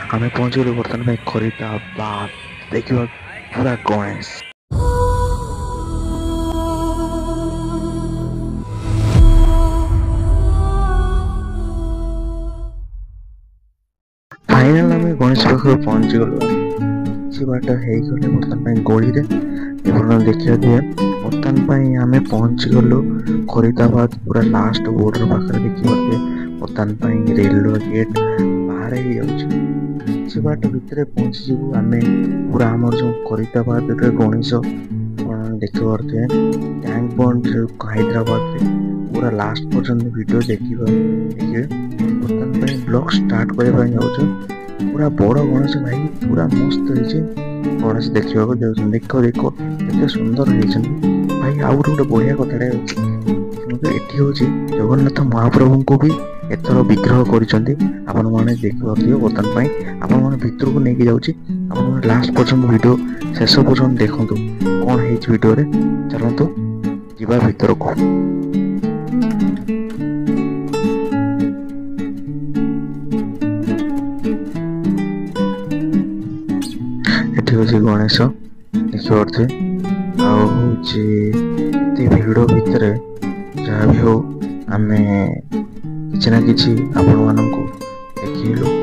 आम पहुँचल बर्तमान भाई खरीदाबाद देखा पूरा गणेश फाइनाल आम गणेश पाखे पहुँची गलु किसी बाट हो गले बर्तमान गली देखा दिए बर्तमान आम पहुँची गलु खरीदाबाद पूरा लास्ट बोर्डर पाखे देखिए बर्तमान रेलवे गेट बाहर ही जाऊँ से बाट भितर पहुँची जीव आम पूरा आम जो खरीदाबाद गणेश देखते पारे टैंक बंड हैदराबाद पूरा लास्ट पर्यंत वीडियो देखिए बर्तमान ब्लॉग स्टार्ट करने जाऊँ पूरा बड़ गणेश भाई पूरा मस्त है गणेश देखा देख देख एत सुंदर हो भाई आउ गोटे बढ़िया कथाटे ये हूँ जगन्नाथ महाप्रभु को भी एथर विग्रह कर देखिए बर्तमान आपण भितर को लेकिन जाऊँगी लास्ट पर्यंत वीडियो शेष पर्यंत देखूँ कौन है वीडियो चलतु जीवा भितर को ये गणेश देखिए भिड़ भितर जहाँ भी हो आम किसी ना किसी आपण मानू देखिलु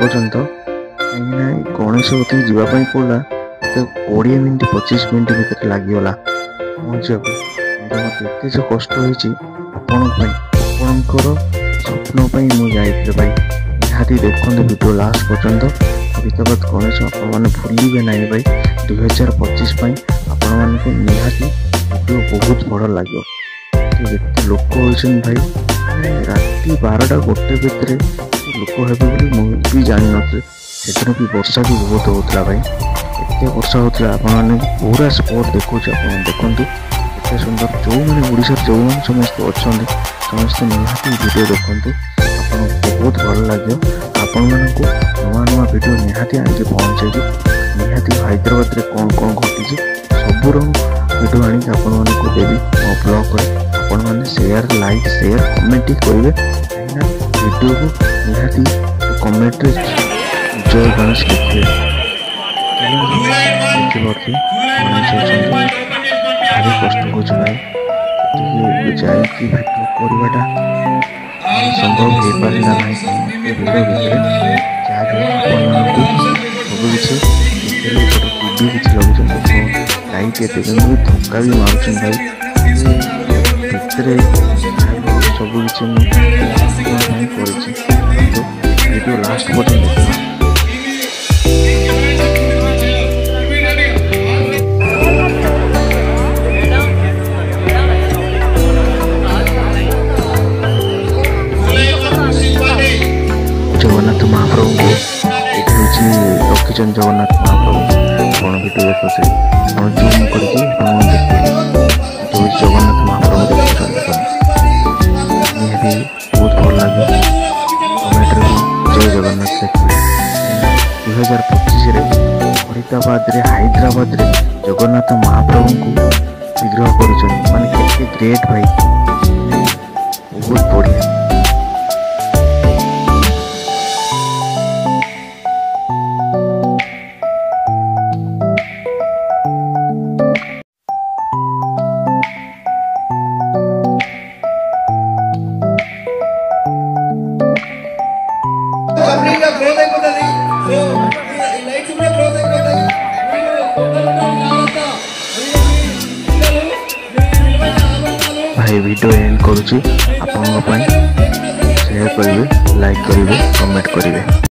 पर्यंत कहीं गणेश कति जावाई पड़ा तो 20 मिनट 25 मिनट भर लगिगला पहुँचा मत जो कष्ट होकर स्वप्न मुझे भाई निहाती देखते वीडियो लास्ट पर्यंत खरीदाबाद गणेश आपने भूलिए ना भाई 2025 आपण को निहाती वीडियो बहुत बड़ लगे जिते लोक होती भाई राति 12टा 1 भितर लोक हे मुझे जानी नी से भी वर्षा भी बहुत होता भाई एत वर्षा होता आपने पूरा स्पॉट देखो देखु एत सुंदर जो मैंने ओडिशा जो मैंने समस्त अच्छा समस्त निहाती वीडियो देखु आपको बहुत भल लगे आपण मानक नुआ नुआ वीडियो निहाती आगे पहुँचे निहाती हैदराबाद में कौन कौन घटी सबूर वीडियो आनी आपको देवी मो ब्लॉग आपण मैंने शेयर लाइक शेयर कमेंट करेंगे कहीं वीडियो को निहाती कमेंट जय गणेश लिखे देखिए भारी कष्ट हो भाई जाए वीडियो करवाटा संभव हो पारे ना भिड़ भितर सब किसी टीवी किसी लगे लाइट एत धक्का भी मार्च भाई भितर सब किसी वीडियो लास्ट पर्यंत जगन्नाथ महाप्रभु को ये रखिंट जगन्नाथ महाप्रभु कौन वीडियो देखते जूम करके जो जगन्नाथ महाप्रभु देखते निहाती बहुत भल लगे कमेंट जय जगन्नाथ देखिए 2025 फरीदाबाद हैदराबाद जगन्नाथ महाप्रभु को विग्रह कर माने ग्रेट भाई बहुत बढ़िया এই ভিডিও এন্ড କରୁଛି। ଆପଣଙ୍କ ପାଇଁ ସେୟାର କରିବେ, ଲାଇକ୍ କରିବେ, କମେଣ୍ଟ କରିବେ।